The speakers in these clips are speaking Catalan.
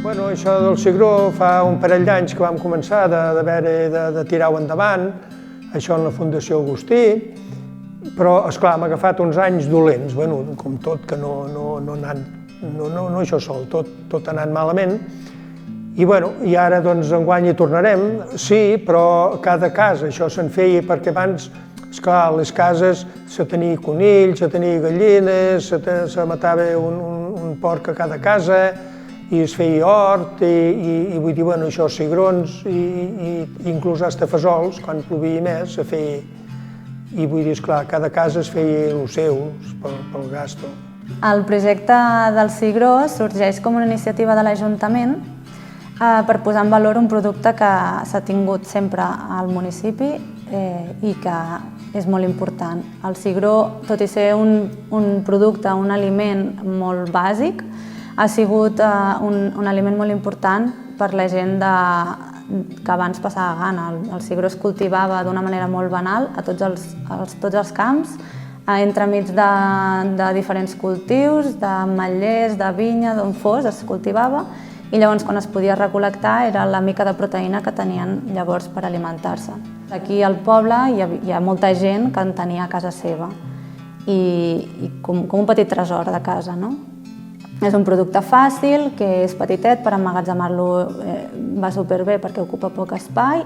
Bueno, això del cigró fa un parell d'anys que vam començar de tirar-ho endavant, això en la Fundació Agustí, però, esclar, hem agafat uns anys dolents, bueno, com tot, que no això sol, tot ha anat malament, i bueno, i ara doncs enguany hi tornarem, sí, però cada casa, això se'n feia perquè abans, esclar, les cases se tenia conills, se tenia gallines, se matava un porc a cada casa, i es feia hort, i vull dir, bueno, això, cigrons, i inclús hasta fesols, quan plovia més, se feia, i vull dir, esclar, cada casa es feia el seu, pel gasto. El projecte del cigró sorgeix com una iniciativa de l'Ajuntament per posar en valor un producte que s'ha tingut sempre al municipi i que és molt important. El cigró, tot i ser un producte, un aliment molt bàsic, ha sigut un aliment molt important per la gent que abans passava gana. El cigró es cultivava d'una manera molt banal a tots els camps, entremig de diferents cultius, d'ametllers, de vinya, d'on fos, es cultivava, i llavors quan es podia recol·lectar era la mica de proteïna que tenien llavors per alimentar-se. Aquí al poble hi ha molta gent que en tenia a casa seva, i com un petit tresor de casa, no? És un producte fàcil, que és petitet, per emmagatzemar-lo va superbé perquè ocupa poc espai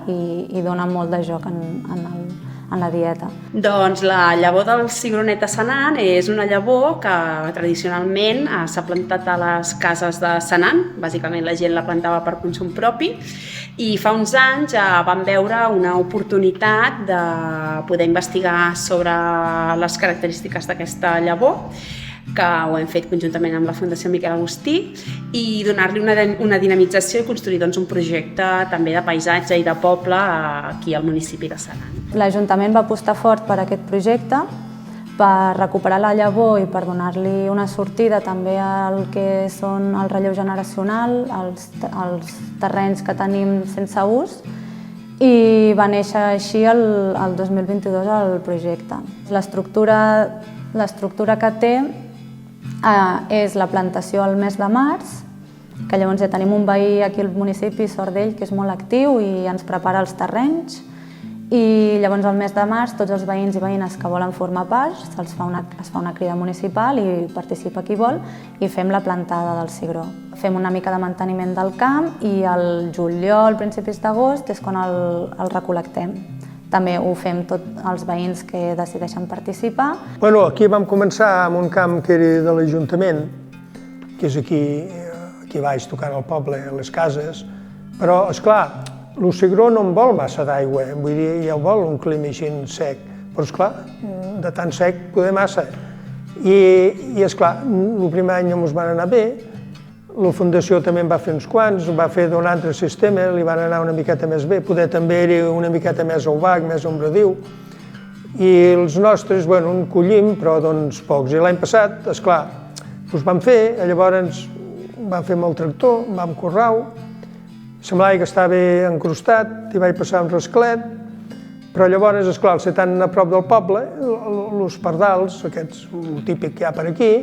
i dona molt de joc en la dieta. Doncs la llavor del cigronet a Senan és una llavor que tradicionalment s'ha plantat a les cases de Senan, bàsicament la gent la plantava per consum propi, i fa uns anys vam veure una oportunitat de poder investigar sobre les característiques d'aquesta llavor, que ho hem fet conjuntament amb la Fundació Miquel Agustí, i donar-li una dinamització i construir un projecte també de paisatge i de poble aquí al municipi de Senan. L'Ajuntament va apostar fort per aquest projecte, per recuperar la llavor i per donar-li una sortida també al que són el relleu generacional, als terrenys que tenim sense ús, i va néixer així el 2022 el projecte. L'estructura que té és la plantació al mes de març, que llavors ja tenim un veí aquí al municipi, Sordell, que és molt actiu i ens prepara els terrenys, i llavors al mes de març tots els veïns i veïnes que volen formar part es fa una crida municipal i participa qui vol i fem la plantada del cigró. Fem una mica de manteniment del camp i al juliol, principis d'agost, és quan el recol·lectem. També ho fem tots els veïns que decideixen participar. Bueno, aquí vam començar amb un camp que era de l'Ajuntament, que és aquí baix, tocant al poble, a les cases, però, esclar, el cigró no en vol massa d'aigua, vull dir, ja vol un clima així sec, però, esclar, de tan sec poder massa. I esclar, el primer any no ens van anar bé, la Fundació també en va fer uns quants, va fer d'un altre sistema, li van anar una miqueta més bé, poder també era una miqueta més obac, més ombradiu, i els nostres, bueno, en collim, però doncs pocs. I l'any passat, esclar, doncs vam fer, llavors vam fer amb el tractor, vam corrau, semblava que estava encrustat, hi vaig passar un rasclet, però llavors, esclar, al ser tan a prop del poble, els pardals, aquests, el típic que hi ha per aquí,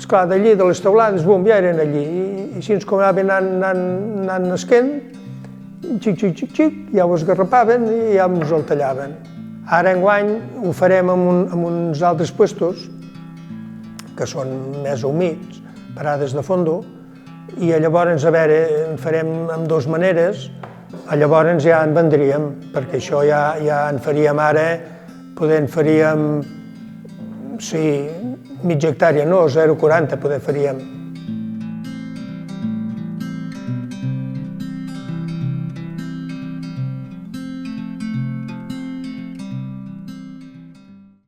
esclar, d'allí, de les teulades, bum, ja eren allí, i així ens com anaven anant nasquent, xic, ja ho esgarrapaven i ja ens el tallaven. Ara, enguany, ho farem amb uns altres puestos, que són més humits, parades de fondo, i llavors, a veure, en farem amb dues maneres, llavors ja en vendríem, perquè això ja en faríem ara, poder en faríem, sí, mitja hectàrea, no, 0,40 poder faríem.